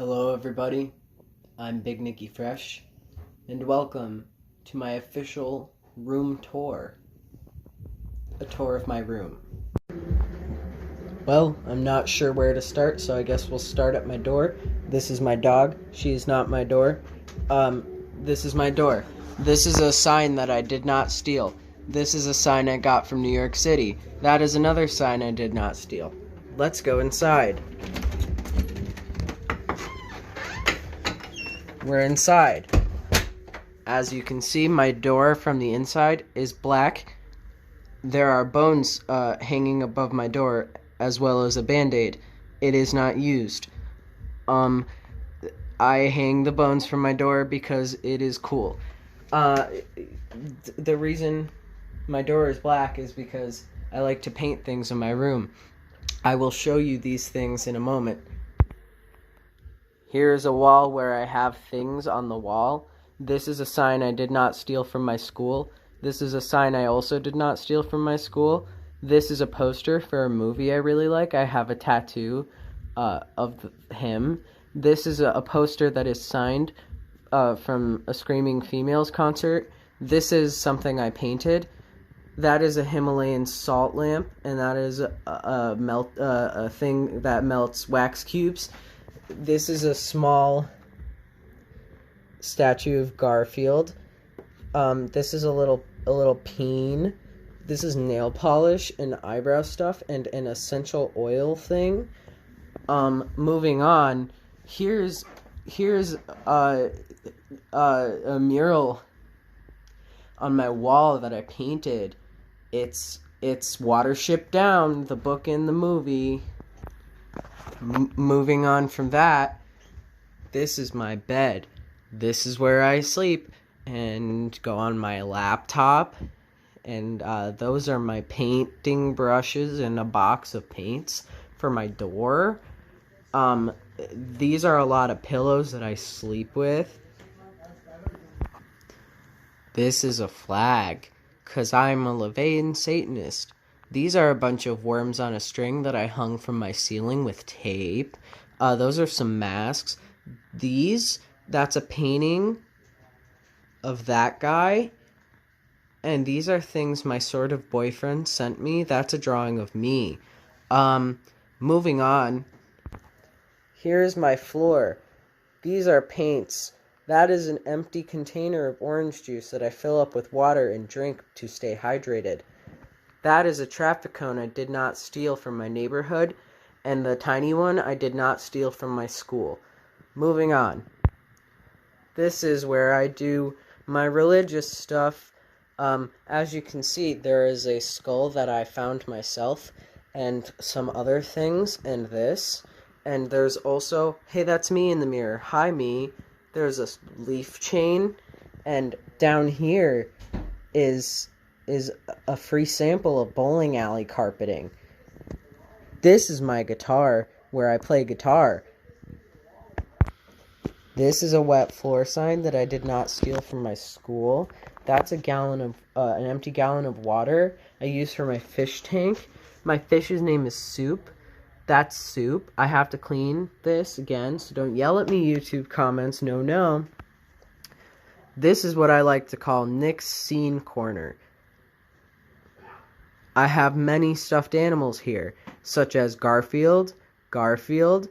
Hello everybody, I'm Big Nicky Fresh, and welcome to my official room tour. A tour of my room. Well, I'm not sure where to start, so I guess we'll start at my door. This is my dog. She is not my door. This is my door. This is a sign that I did not steal. This is a sign I got from New York City. That is another sign I did not steal. Let's go inside. We're inside. As you can see, my door from the inside is black. There are bones hanging above my door, as well as a band-aid. It is not used. I hang the bones from my door because it is cool. The reason my door is black is because I like to paint things in my room. I will show you these things in a moment. Here is a wall where I have things on the wall. This is a sign I did not steal from my school. This is a sign I also did not steal from my school. This is a poster for a movie I really like. I have a tattoo of him. This is a poster that is signed from a Screaming Females concert. This is something I painted. That is a Himalayan salt lamp, and that is a thing that melts wax cubes. This is a small statue of Garfield. This is a little peen. This is nail polish and eyebrow stuff and an essential oil thing. Moving on, here's a mural on my wall that I painted. It's Watership Down, the book and the movie. Moving on from that, this is my bed. This is where I sleep and go on my laptop. And those are my painting brushes and a box of paints for my door. These are a lot of pillows that I sleep with. This is a flag, 'cause I'm a Levian Satanist. These are a bunch of worms on a string that I hung from my ceiling with tape. Those are some masks. That's a painting of that guy. And these are things my sort of boyfriend sent me. That's a drawing of me. Moving on. Here's my floor. These are paints. That is an empty container of orange juice that I fill up with water and drink to stay hydrated. That is a traffic cone I did not steal from my neighborhood, and the tiny one I did not steal from my school. Moving on. This is where I do my religious stuff. As you can see, there is a skull that I found myself, and some other things, and this. And there's also, hey, that's me in the mirror. Hi, me. There's a leaf chain, and down here is a free sample of bowling alley carpeting. This is my guitar, where I play guitar. This is a wet floor sign that I did not steal from my school. That's an empty gallon of water I use for my fish tank. My fish's name is Soup. That's Soup. I have to clean this again, so don't yell at me, YouTube comments. No. This is what I like to call Nick's Scene Corner. I have many stuffed animals here, such as Garfield, Odie,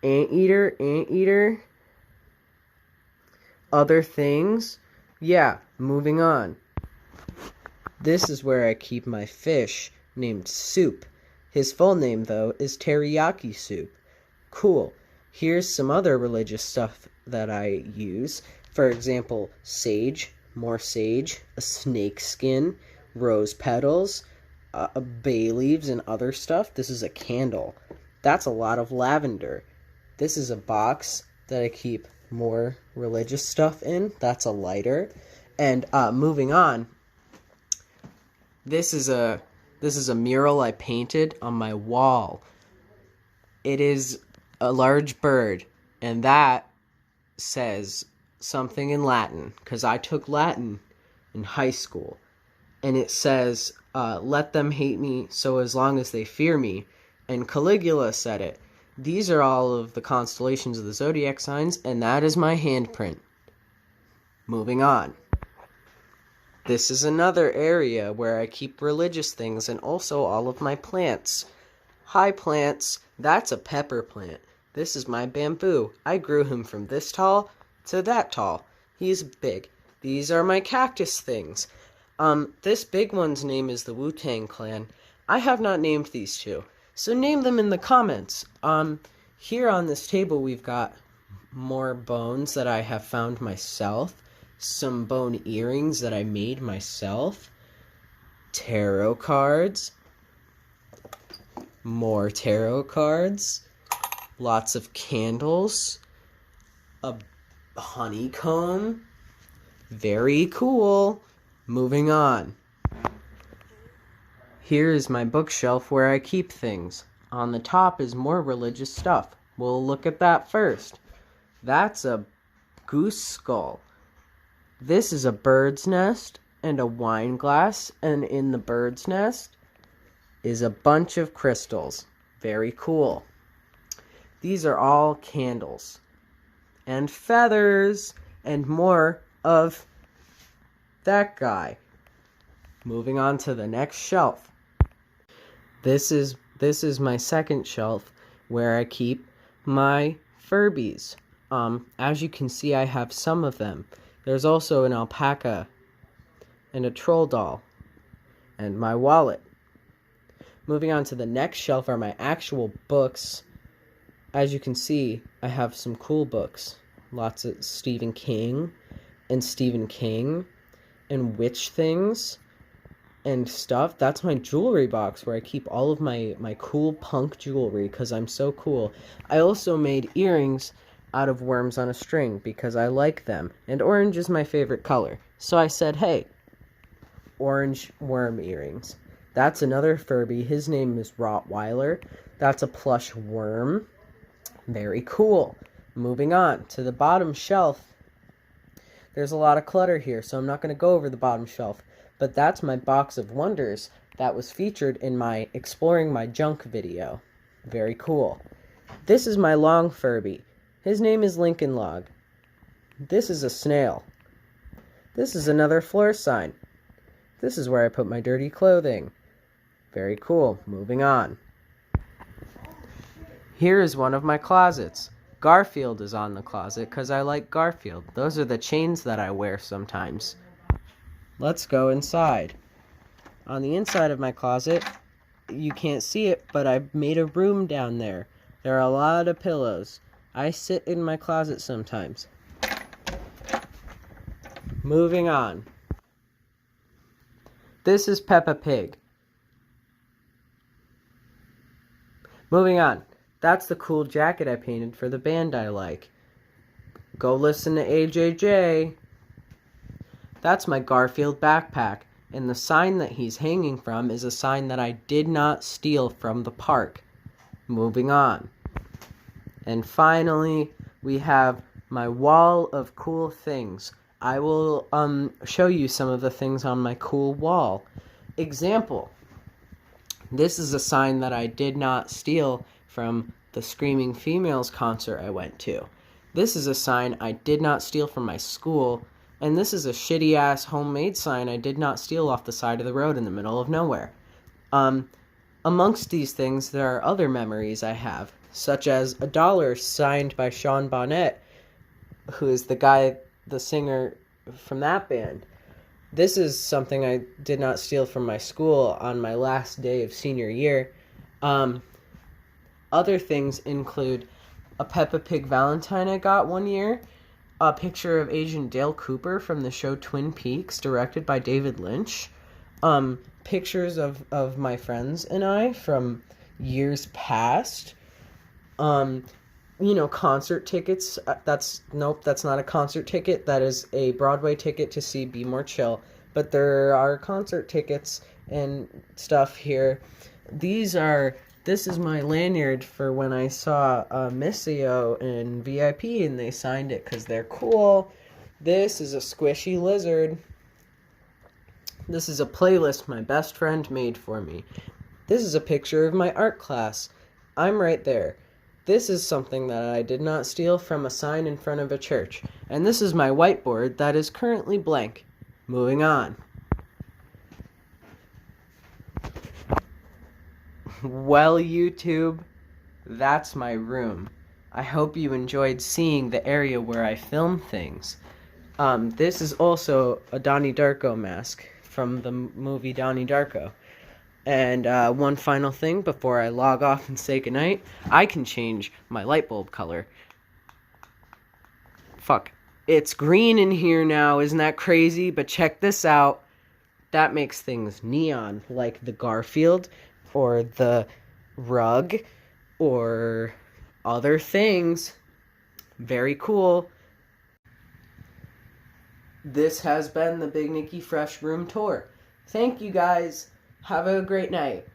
Anteater, other things. Yeah, moving on. This is where I keep my fish, named Soup. His full name, though, is Teriyaki Soup. Cool. Here's some other religious stuff that I use. For example, sage, more sage, a snake skin, rose petals, bay leaves, and other stuff. This is a candle. That's a lot of lavender. This is a box that I keep more religious stuff in. That's a lighter. And moving on, this is a mural I painted on my wall. It is a large bird, and that says something in Latin, because I took Latin in high school, and it says, let them hate me so as long as they fear me. And Caligula said it. These are all of the constellations of the zodiac signs, and that is my handprint. Moving on. This is another area where I keep religious things and also all of my plants. Hi, plants. That's a pepper plant. This is my bamboo. I grew him from this tall to that tall. He's big. These are my cactus things. This big one's name is the Wu-Tang Clan. I have not named these two, so name them in the comments. Here on this table we've got more bones that I have found myself, some bone earrings that I made myself, tarot cards, more tarot cards, lots of candles, a honeycomb. Very cool. Moving on. Here is my bookshelf where I keep things. On the top is more religious stuff. We'll look at that first. That's a goose skull. This is a bird's nest and a wine glass, and in the bird's nest is a bunch of crystals. Very cool. These are all candles and feathers and more of that guy. Moving on to the next shelf. This is my second shelf where I keep my Furbies. As you can see, I have some of them. There's also an alpaca and a troll doll and my wallet. Moving on to the next shelf are my actual books. As you can see, I have some cool books. Lots of Stephen King and witch things and stuff. That's my jewelry box where I keep all of my cool punk jewelry because I'm so cool. I also made earrings out of worms on a string because I like them, and orange is my favorite color. So I said, hey, orange worm earrings. That's another Furby. His name is Rottweiler. That's a plush worm. Very cool. Moving on to the bottom shelf. There's a lot of clutter here, so I'm not going to go over the bottom shelf. But that's my box of wonders that was featured in my Exploring My Junk video. Very cool. This is my long Furby. His name is Lincoln Log. This is a snail. This is another floor sign. This is where I put my dirty clothing. Very cool. Moving on. Here is one of my closets. Garfield is on the closet because I like Garfield. Those are the chains that I wear sometimes. Let's go inside. On the inside of my closet, you can't see it, but I've made a room down there. There are a lot of pillows. I sit in my closet sometimes. Moving on. This is Peppa Pig. Moving on. That's the cool jacket I painted for the band I like. Go listen to AJJ. That's my Garfield backpack, and the sign that he's hanging from is a sign that I did not steal from the park. Moving on. And finally, we have my wall of cool things. I will show you some of the things on my cool wall. Example. This is a sign that I did not steal from the Screaming Females concert I went to. This is a sign I did not steal from my school. And this is a shitty-ass homemade sign I did not steal off the side of the road in the middle of nowhere. Amongst these things, there are other memories I have, such as a dollar signed by Sean Bonnet, who is the singer from that band. This is something I did not steal from my school on my last day of senior year. Other things include a Peppa Pig Valentine I got one year, a picture of Agent Dale Cooper from the show Twin Peaks, directed by David Lynch, pictures of my friends and I from years past, concert tickets. That's not a concert ticket. That is a Broadway ticket to see Be More Chill. But there are concert tickets and stuff here. This is my lanyard for when I saw Missio in VIP and they signed it because they're cool. This is a squishy lizard. This is a playlist my best friend made for me. This is a picture of my art class. I'm right there. This is something that I did not steal from a sign in front of a church. And this is my whiteboard that is currently blank. Moving on. Well, YouTube, that's my room. I hope you enjoyed seeing the area where I film things. This is also a Donnie Darko mask from the movie Donnie Darko. And one final thing before I log off and say goodnight, I can change my light bulb color. Fuck. It's green in here now, isn't that crazy? But check this out. That makes things neon, like the Garfield, or the rug, or other things. Very cool. This has been the Big Nicky Fresh Room Tour. Thank you guys. Have a great night.